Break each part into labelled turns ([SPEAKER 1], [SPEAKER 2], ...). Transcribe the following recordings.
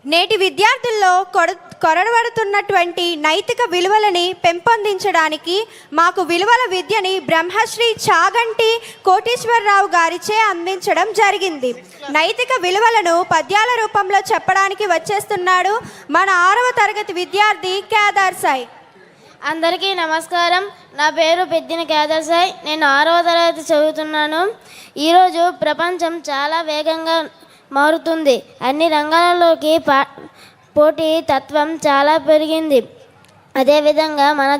[SPEAKER 1] నేటి విద్యార్థుల్లో కొరడబడుతున్నటువంటి నైతిక విలువలని పెంపొందించడానికి మాకు విలువల విద్యని బ్రహ్మశ్రీ చాగంటి కోటీశ్వరరావు గారిచే అందించడం జరిగింది. నైతిక విలువలను పద్యాల రూపంలో చెప్పడానికి వచ్చేస్తున్నాడు మన 6వ తరగతి విద్యార్థి కేదార్ సాయి.
[SPEAKER 2] అందరికీ నమస్కారం. నా పేరు పెద్దిన కేదార్ సాయి. నేను 6వ తరగతి చదువుతున్నాను. ఈరోజు ప్రపంచం చాలా వేగంగా మారుతుంది. అన్ని రంగాలలోకి పోటీ తత్వం చాలా పెరిగింది. అదేవిధంగా మన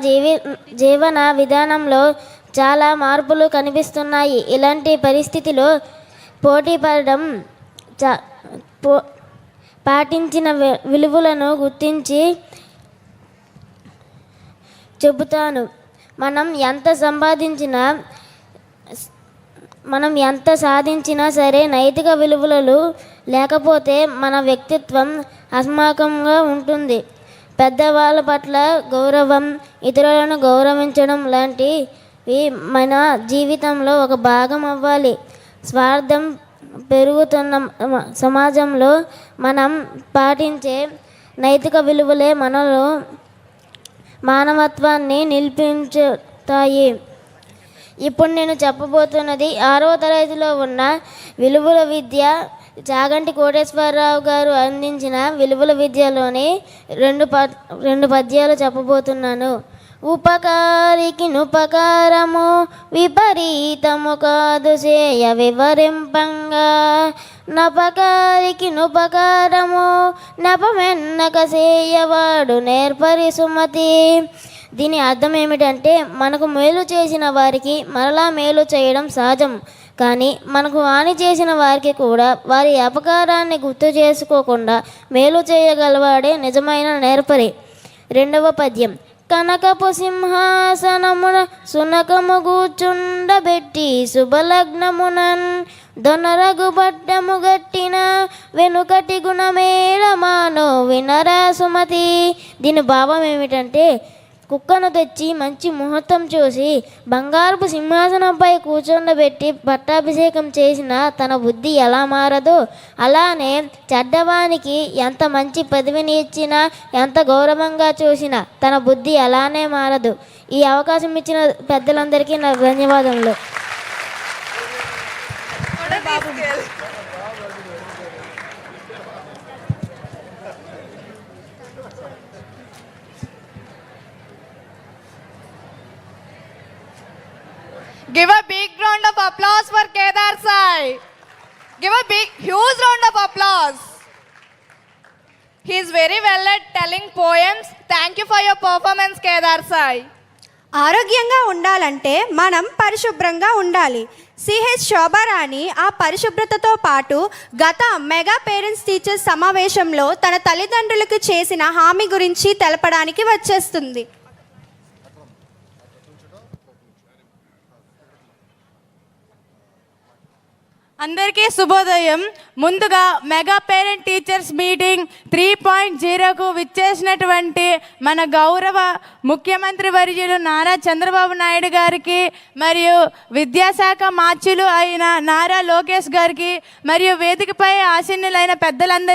[SPEAKER 2] జీవన విధానంలో చాలా మార్పులు కనిపిస్తున్నాయి. ఇలాంటి పరిస్థితిలో పోటీ పడడం పాటించిన విలువలను గుర్తించి చెబుతాను. మనం ఎంత సాధించినా సరే నైతిక విలువలు లేకపోతే మన వ్యక్తిత్వం అసమాకంగా ఉంటుంది. పెద్దవాళ్ళ పట్ల గౌరవం, ఇతరులను గౌరవించడం లాంటివి మన జీవితంలో ఒక భాగం అవ్వాలి. స్వార్థం పెరుగుతున్న సమాజంలో మనం పాటించే నైతిక విలువలే మనలో మానవత్వాన్ని నిలిపించుతాయి. ఇప్పుడు నేను చెప్పబోతున్నది 6వ తరగతిలో ఉన్న విలువల విద్య. చాగంటి కోటేశ్వరరావు గారు అందించిన విలువల విద్యలోని రెండు పద్యాలు చెప్పబోతున్నాను. ఉపకారికి నుపకారము విపరీతము కాదు చేయ వివరింపంగా, నపకారికి నుపకారము నెపమెన్నక చేయవాడు నేర్పరి సుమతి. దీని అర్థం ఏమిటంటే మనకు మేలు చేసిన వారికి మరలా మేలు చేయడం సహజం. కానీ మనకు హాని చేసిన వారికి కూడా వారి అపకారాన్ని గుర్తు చేసుకోకుండా మేలు చేయగలవాడే నిజమైన నేర్పరి. 2వ పద్యం. కనకపు సింహాసనమున సునకము కూర్చుండబెట్టి శుభలగ్నమునన్ దొనరగు బట్టము గట్టిన వెనుకటి గుణమేళమానో వినరా సుమతి. దీని భావం ఏమిటంటే కుక్కను తెచ్చి మంచి ముహూర్తం చూసి బంగారపు సింహాసనంపై కూర్చోబెట్టి పట్టాభిషేకం చేసిన తన బుద్ధి ఎలా మారదో, అలానే చెడ్డవానికి ఎంత మంచి పదవిని ఇచ్చినా ఎంత గౌరవంగా చూసినా తన బుద్ధి అలానే మారదు. ఈ అవకాశం ఇచ్చిన పెద్దలందరికీ నా ధన్యవాదములు.
[SPEAKER 3] Give a big round of applause for Kedar Sai. Give a big, huge round of applause. He is very well at telling poems. Thank you for your performance, Kedar Sai.
[SPEAKER 1] ఆరోగ్యంగా ఉండాలంటే మనం పరిశుభ్రంగా ఉండాలి. సిహెచ్ శోభారాణి ఆ పరిశుభ్రతతో పాటు గత mega parents teachers సమావేశంలో తన తల్లిదండ్రులకు చేసిన హామీ గురించి తెలపడానికి వచ్చేస్తుంది.
[SPEAKER 3] అందరికీ శుభోదయం. ముందుగా మెగా పేరెంట్ టీచర్స్ మీటింగ్ 3.0కు విచ్చేసినటువంటి మన గౌరవ ముఖ్యమంత్రి వర్యులు నారా చంద్రబాబు నాయుడు గారికి, మరియు విద్యాశాఖ మార్చులు అయిన నారా లోకేష్ గారికి, మరియు వేదికపై ఆసీనులైన పెద్దలందరికీ